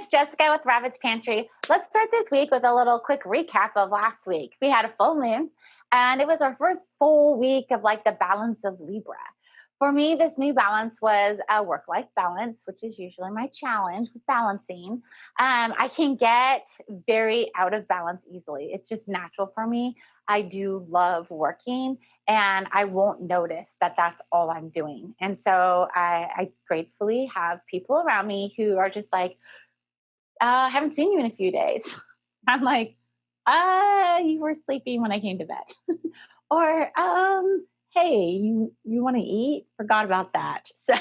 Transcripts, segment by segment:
it's Jessica with Rabbit's Pantry. Let's start this week with a little quick recap of last week. We had a full moon, and it was our first full week of like the balance of Libra. For me, this new balance was a work-life balance, which is usually my challenge with balancing. I can get very out of balance easily. It's just natural for me. I do love working, and I won't notice that that's all I'm doing. And so I gratefully have people around me who are just like, haven't seen you in a few days. I'm like, you were sleeping when I came to bed. Or, hey, you want to eat? Forgot about that. So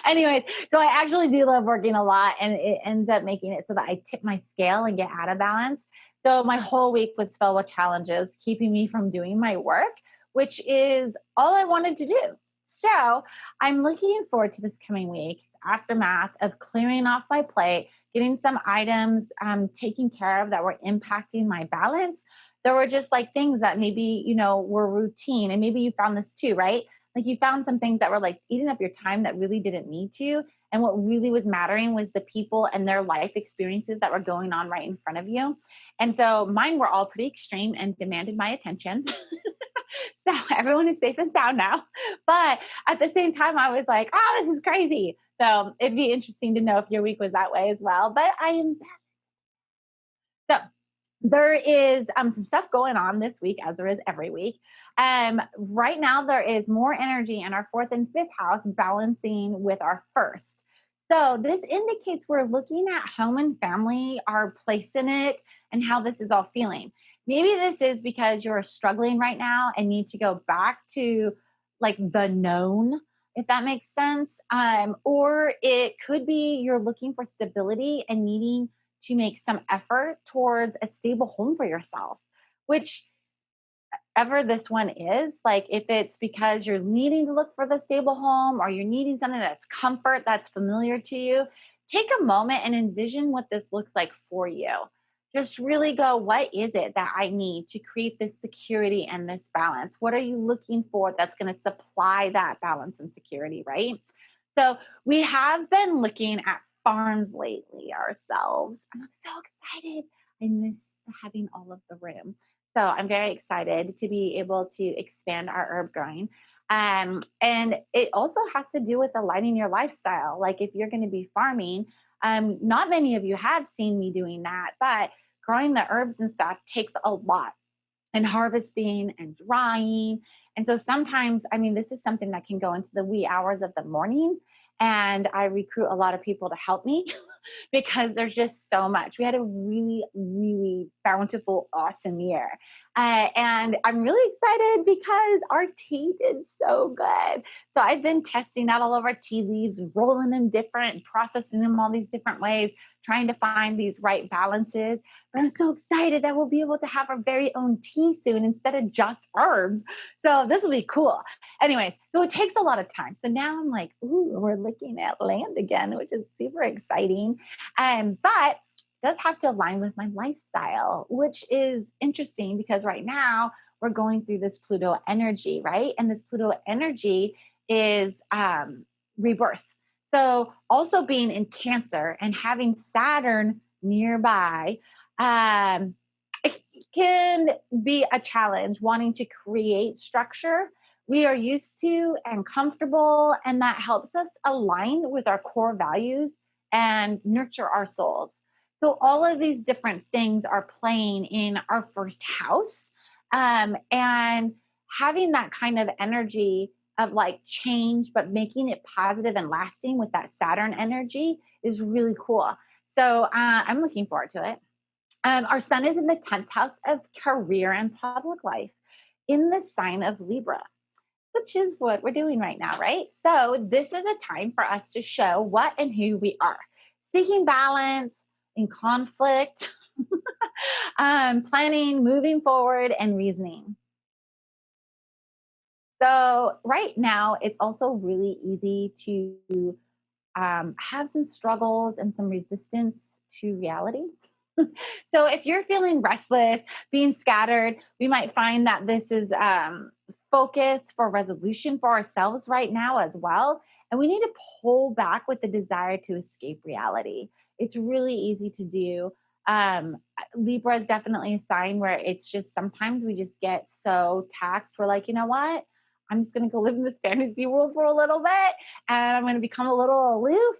anyways, so I actually do love working a lot, and it ends up making it so that I tip my scale and get out of balance. So my whole week was filled with challenges, keeping me from doing my work, which is all I wanted to do. So I'm looking forward to this coming week's aftermath of clearing off my plate, getting some items taken care of that were impacting my balance. There were just like things that maybe, were routine. And maybe you found this too, right? Like you found some things that were like eating up your time that really didn't need to. And what really was mattering was the people and their life experiences that were going on right in front of you. And so mine were all pretty extreme and demanded my attention. So everyone is safe and sound now. But at the same time, I was like, oh, this is crazy. So it'd be interesting to know if your week was that way as well. But I am balanced. So there is some stuff going on this week, as there is every week. Right now, there is more energy in our fourth and fifth house balancing with our first. So this indicates we're looking at home and family, our place in it, and how this is all feeling. Maybe this is because you're struggling right now and need to go back to like the known, if that makes sense. Or it could be you're looking for stability and needing to make some effort towards a stable home for yourself, which ever this one is, like if it's because you're needing to look for the stable home or you're needing something that's comfort, that's familiar to you, take a moment and envision what this looks like for you. Just really go, what is it that I need to create this security and this balance? What are you looking for that's going to supply that balance and security, right? So we have been looking at farms lately ourselves, and I'm so excited. I miss having all of the room. So I'm very excited to be able to expand our herb growing. And it also has to do with aligning your lifestyle. Like if you're going to be farming, not many of you have seen me doing that, but growing the herbs and stuff takes a lot, and harvesting and drying. And so sometimes, this is something that can go into the wee hours of the morning. And I recruit a lot of people to help me because there's just so much. We had a really, really bountiful, awesome year. And I'm really excited because our tea did so good. So I've been testing out all of our tea leaves, rolling them different, processing them all these different ways, trying to find these right balances. But I'm so excited that we'll be able to have our very own tea soon instead of just herbs. So this will be cool. Anyways, so it takes a lot of time. So now I'm like, ooh, we're looking at land again, which is super exciting. But does have to align with my lifestyle, which is interesting because right now we're going through this Pluto energy, right? And this Pluto energy is rebirth. So also being in Cancer and having Saturn nearby, it can be a challenge wanting to create structure we are used to and comfortable, and that helps us align with our core values and nurture our souls. So all of these different things are playing in our first house, and having that kind of energy of like change, but making it positive and lasting with that Saturn energy is really cool. So I'm looking forward to it. Our sun is in the 10th house of career and public life in the sign of Libra, which is what we're doing right now, right? So this is a time for us to show what and who we are, seeking balance in conflict, planning, moving forward, and reasoning. So right now, it's also really easy to have some struggles and some resistance to reality. So if you're feeling restless, being scattered, we might find that this is focus for resolution for ourselves right now as well. And we need to pull back with the desire to escape reality. It's really easy to do. Um, Libra is definitely a sign where it's just sometimes we just get so taxed. We're like, you know what? I'm just going to go live in this fantasy world for a little bit and I'm going to become a little aloof.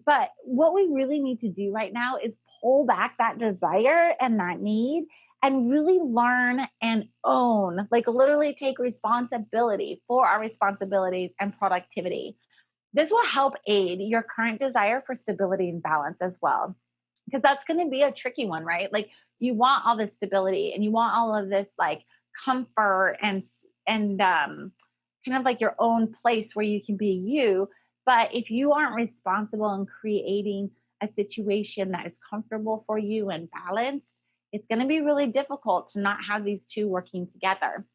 But what we really need to do right now is pull back that desire and that need and really learn and own, like literally take responsibility for our responsibilities and productivity. This will help aid your current desire for stability and balance as well. Because that's going to be a tricky one, right? Like you want all this stability and you want all of this like comfort and kind of like your own place where you can be you. But if you aren't responsible in creating a situation that is comfortable for you and balanced, it's going to be really difficult to not have these two working together.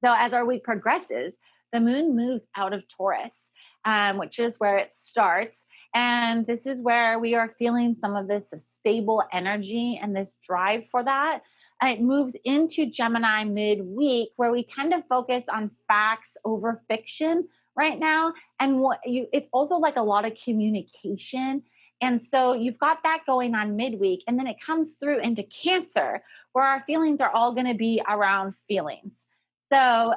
So as our week progresses, the moon moves out of Taurus, which is where it starts. And this is where we are feeling some of this stable energy and this drive for that. It moves into Gemini midweek, where we tend to focus on facts over fiction right now. And it's also like a lot of communication. And so you've got that going on midweek. And then it comes through into Cancer, where our feelings are all going to be around feelings. So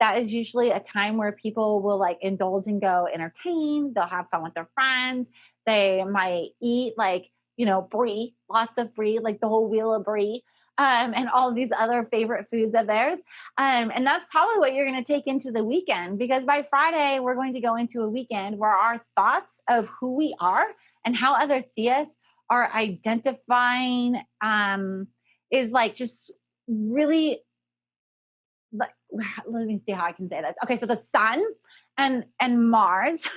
that is usually a time where people will like indulge and go entertain. They'll have fun with their friends. They might eat like, brie, lots of brie, like the whole wheel of brie, and all of these other favorite foods of theirs. And that's probably what you're going to take into the weekend, because by Friday, we're going to go into a weekend where our thoughts of who we are and how others see us are identifying is like just really, let me see how I can say this. Okay, so the sun and Mars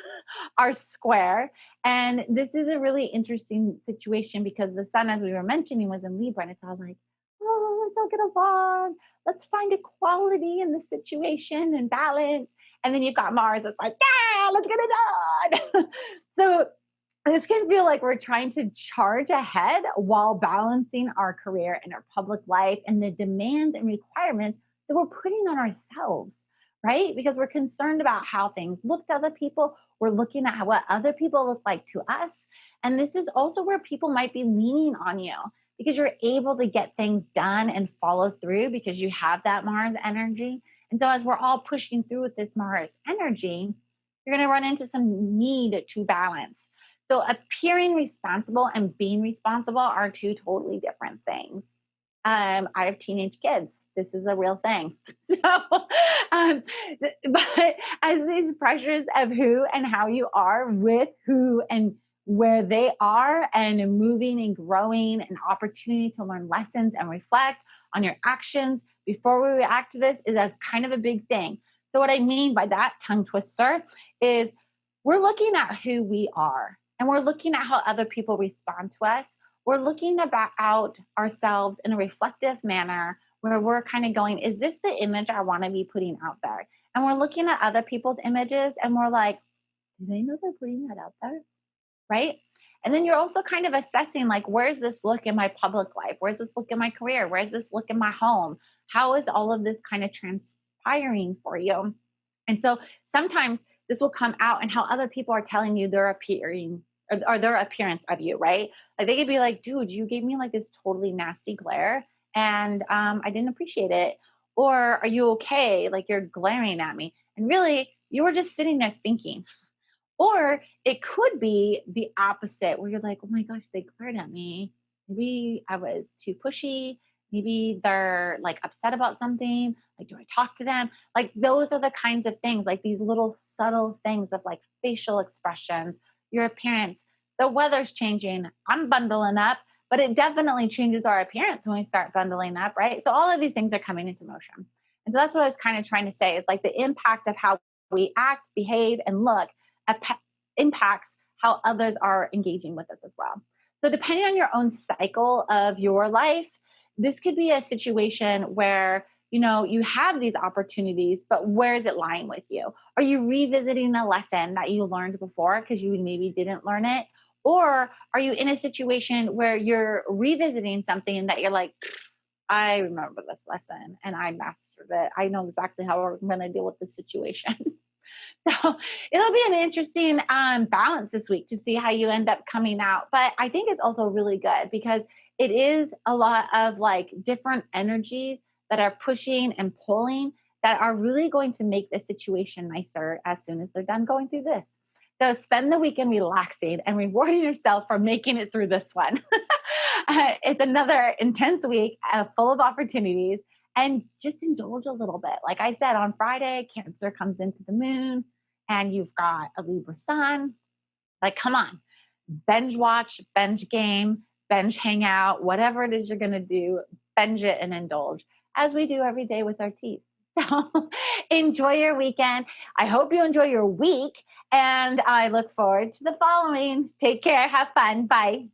are square, and this is a really interesting situation because the sun, as we were mentioning, was in Libra, and it's all like, oh, let's all get along, let's find equality in the situation and balance. And then you've got Mars, it's like, yeah, let's get it done. So this can feel like we're trying to charge ahead while balancing our career and our public life and the demands and requirements that we're putting on ourselves, right? Because we're concerned about how things look to other people. We're looking at what other people look like to us. And this is also where people might be leaning on you because you're able to get things done and follow through because you have that Mars energy. And so as we're all pushing through with this Mars energy, you're going to run into some need to balance. So appearing responsible and being responsible are two totally different things. I have teenage kids. This is a real thing. So, but as these pressures of who and how you are with who and where they are and moving and growing, an opportunity to learn lessons and reflect on your actions before we react to this is a kind of a big thing. So what I mean by that tongue twister is we're looking at who we are and we're looking at how other people respond to us. We're looking about ourselves in a reflective manner where we're kind of going, is this the image I want to be putting out there? And we're looking at other people's images and we're like, do they know they're putting that out there? Right? And then you're also kind of assessing like, where's this look in my public life? Where's this look in my career? Where's this look in my home? How is all of this kind of transpiring for you? And so sometimes this will come out in how other people are telling you they're appearing or their appearance of you, right? Like they could be like, dude, you gave me like this totally nasty glare and I didn't appreciate it. Or are you okay? Like you're glaring at me. And really, you were just sitting there thinking. Or it could be the opposite where you're like, oh my gosh, they glared at me. Maybe I was too pushy. Maybe they're like upset about something. Like, do I talk to them? Like those are the kinds of things, like these little subtle things of like facial expressions, your appearance, the weather's changing. I'm bundling up, but it definitely changes our appearance when we start bundling up, right? So all of these things are coming into motion. And so that's what I was kind of trying to say is like the impact of how we act, behave, and look impacts how others are engaging with us as well. So depending on your own cycle of your life, this could be a situation where you have these opportunities, but where is it lying with you? Are you revisiting a lesson that you learned before because you maybe didn't learn it? Or are you in a situation where you're revisiting something that you're like, I remember this lesson and I mastered it. I know exactly how I'm going to deal with this situation. So it'll be an interesting balance this week to see how you end up coming out. But I think it's also really good because it is a lot of like different energies that are pushing and pulling that are really going to make the situation nicer as soon as they're done going through this. So spend the weekend relaxing and rewarding yourself for making it through this one. It's another intense week full of opportunities, and just indulge a little bit. Like I said, on Friday, Cancer comes into the moon and you've got a Libra sun. Like, come on, binge watch, binge game, binge hang out, whatever it is you're going to do, binge it and indulge as we do every day with our teeth. So enjoy your weekend. I hope you enjoy your week, and I look forward to the following. Take care. Have fun. Bye.